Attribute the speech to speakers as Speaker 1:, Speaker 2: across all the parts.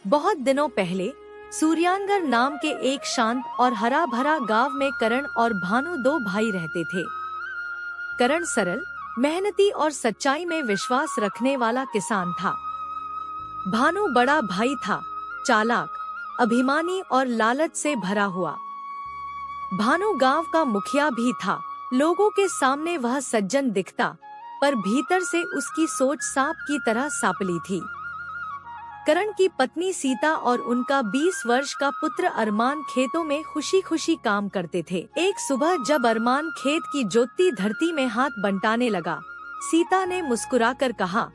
Speaker 1: बहुत दिनों पहले सूर्यांगर नाम के एक शांत और हरा भरा गांव में करण और भानु दो भाई रहते थे। करण सरल, मेहनती और सच्चाई में विश्वास रखने वाला किसान था। भानु बड़ा भाई था, चालाक, अभिमानी और लालच से भरा हुआ। भानु गांव का मुखिया भी था। लोगों के सामने वह सज्जन दिखता, पर भीतर से उसकी सोच सांप की तरह सांपली थी। करण की पत्नी सीता और उनका 20 वर्ष का पुत्र अरमान खेतों में खुशी खुशी काम करते थे। एक सुबह जब अरमान खेत की जोतती धरती में हाथ बंटाने लगा, सीता ने मुस्कुराकर कहा,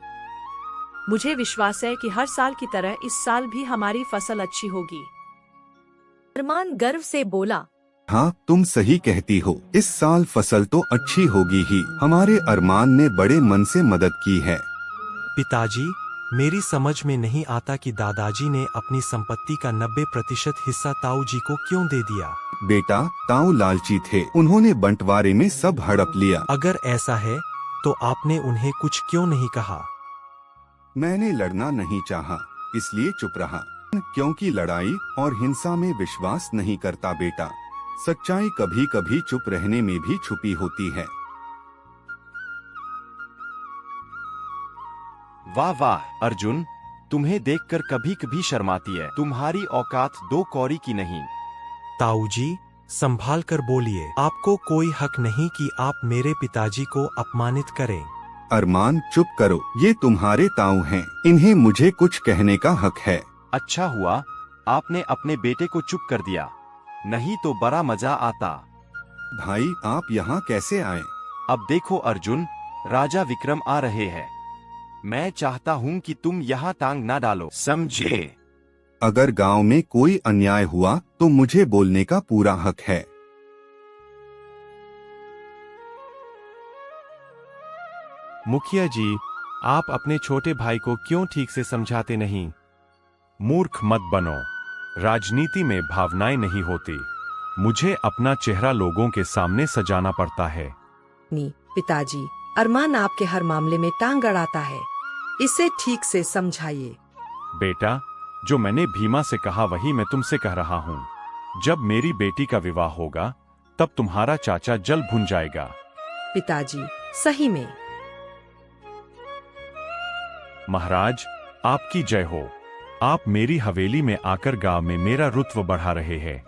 Speaker 2: मुझे विश्वास है कि हर साल की तरह इस साल भी हमारी फसल अच्छी होगी।
Speaker 1: अरमान गर्व से बोला,
Speaker 3: हाँ, तुम सही कहती हो। इस साल फसल तो अच्छी होगी ही। हमारे अरमान ने बड़े मन से मदद की है।
Speaker 4: पिताजी, मेरी समझ में नहीं आता कि दादाजी ने अपनी संपत्ति का 90% हिस्सा ताऊ जी को क्यों दे दिया।
Speaker 3: बेटा, ताऊ लालची थे, उन्होंने बंटवारे में सब हड़प लिया।
Speaker 4: अगर ऐसा है तो आपने उन्हें कुछ क्यों नहीं कहा?
Speaker 3: मैंने लड़ना नहीं चाहा, इसलिए चुप रहा। क्योंकि लड़ाई और हिंसा में विश्वास नहीं करता बेटा। सच्चाई कभी कभी चुप रहने में भी छुपी होती है।
Speaker 5: वाह वाह अर्जुन, तुम्हें देखकर कभी कभी शर्माती है। तुम्हारी औकात दो कौड़ी की नहीं।
Speaker 4: ताऊ जी, संभाल कर बोलिए। आपको कोई हक नहीं कि आप मेरे पिताजी को अपमानित करें।
Speaker 3: अरमान, चुप करो। ये तुम्हारे ताऊ हैं, इन्हें मुझे कुछ कहने का हक है।
Speaker 5: अच्छा हुआ आपने अपने बेटे को चुप कर दिया, नहीं तो बड़ा मजा आता।
Speaker 3: भाई, आप यहाँ कैसे आए?
Speaker 5: अब देखो अर्जुन, राजा विक्रम आ रहे हैं। मैं चाहता हूँ कि तुम यहाँ टांग ना डालो, समझे?
Speaker 3: अगर गांव में कोई अन्याय हुआ तो मुझे बोलने का पूरा हक है।
Speaker 6: मुखिया जी, आप अपने छोटे भाई को क्यों ठीक से समझाते नहीं? मूर्ख मत बनो। राजनीति में भावनाएं नहीं होती। मुझे अपना चेहरा लोगों के सामने सजाना पड़ता है।
Speaker 2: पिताजी, अरमान आपके हर मामले में टांग अड़ाता है, इसे ठीक से समझाइए।
Speaker 6: बेटा, जो मैंने भीमा से कहा वही मैं तुमसे कह रहा हूँ। जब मेरी बेटी का विवाह होगा तब तुम्हारा चाचा जल भुन जाएगा।
Speaker 2: पिताजी, सही में।
Speaker 6: महाराज, आपकी जय हो। आप मेरी हवेली में आकर गांव में मेरा रुतबा बढ़ा रहे हैं।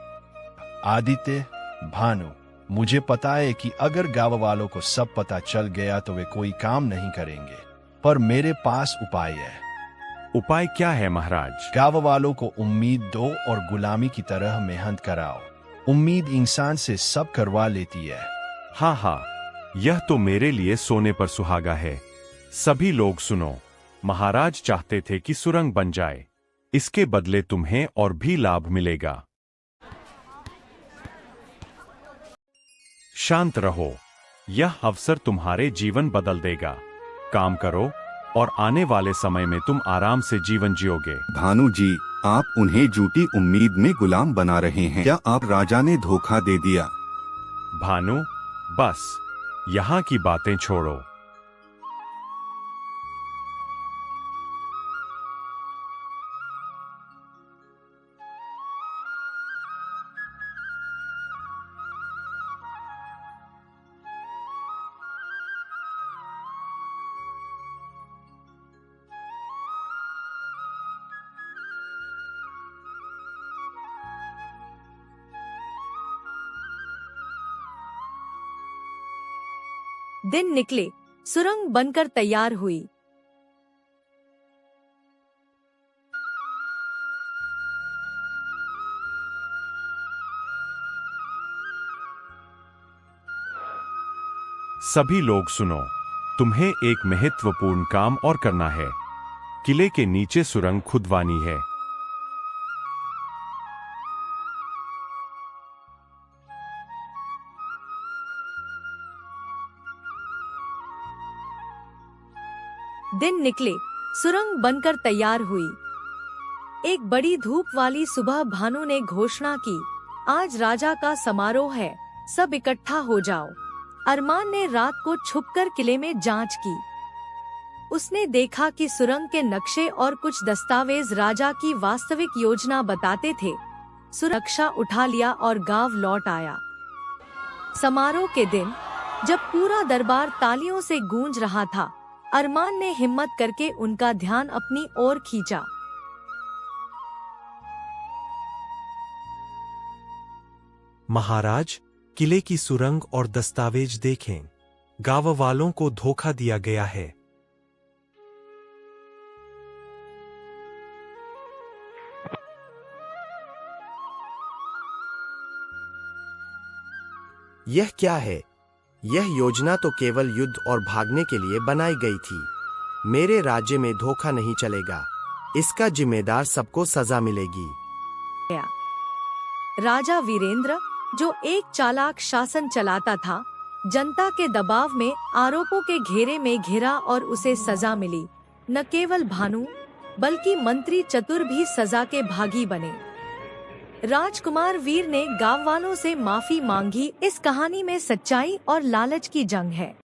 Speaker 7: आदित्य, भानु, मुझे पता है कि अगर गांव वालों को सब पता चल गया तो वे कोई काम नहीं करेंगे, पर मेरे पास उपाय है।
Speaker 6: उपाय क्या है महाराज?
Speaker 7: गांव वालों को उम्मीद दो और गुलामी की तरह मेहनत कराओ। उम्मीद इंसान से सब करवा लेती है।
Speaker 6: हाँ हाँ, यह तो मेरे लिए सोने पर सुहागा है। सभी लोग सुनो, महाराज चाहते थे कि सुरंग बन जाए। इसके बदले तुम्हें और भी लाभ मिलेगा। शांत रहो, यह अवसर तुम्हारे जीवन बदल देगा। काम करो और आने वाले समय में तुम आराम से जीवन जियोगे।
Speaker 3: भानु जी, आप उन्हें झूठी उम्मीद में गुलाम बना रहे हैं। क्या आप राजा ने धोखा दे दिया?
Speaker 6: भानु, बस यहाँ की बातें छोड़ो।
Speaker 1: दिन निकले, सुरंग बनकर तैयार हुई।
Speaker 6: सभी लोग सुनो, तुम्हें एक महत्वपूर्ण काम और करना है। किले के नीचे सुरंग खुदवानी है।
Speaker 1: दिन निकले, सुरंग बनकर तैयार हुई। एक बड़ी धूप वाली सुबह भानु ने घोषणा की, आज राजा का समारोह है, सब इकट्ठा हो जाओ। अरमान ने रात को छुपकर किले में जांच की। उसने देखा कि सुरंग के नक्शे और कुछ दस्तावेज राजा की वास्तविक योजना बताते थे। सुरक्षा उठा लिया और गांव लौट आया। समारोह के दिन जब पूरा दरबार तालियों से गूंज रहा था, अरमान ने हिम्मत करके उनका ध्यान अपनी ओर खींचा।
Speaker 4: महाराज, किले की सुरंग और दस्तावेज देखें। गांव वालों को धोखा दिया गया है।
Speaker 8: यह क्या है? यह योजना तो केवल युद्ध और भागने के लिए बनाई गई थी। मेरे राज्य में धोखा नहीं चलेगा। इसका जिम्मेदार सबको सजा मिलेगी।
Speaker 1: राजा वीरेंद्र, जो एक चालाक शासन चलाता था, जनता के दबाव में आरोपों के घेरे में घिरा और उसे सजा मिली। न केवल भानु बल्कि मंत्री चतुर भी सजा के भागी बने। राजकुमार वीर ने गांव वालों से माफी मांगी। इस कहानी में सच्चाई और लालच की जंग है।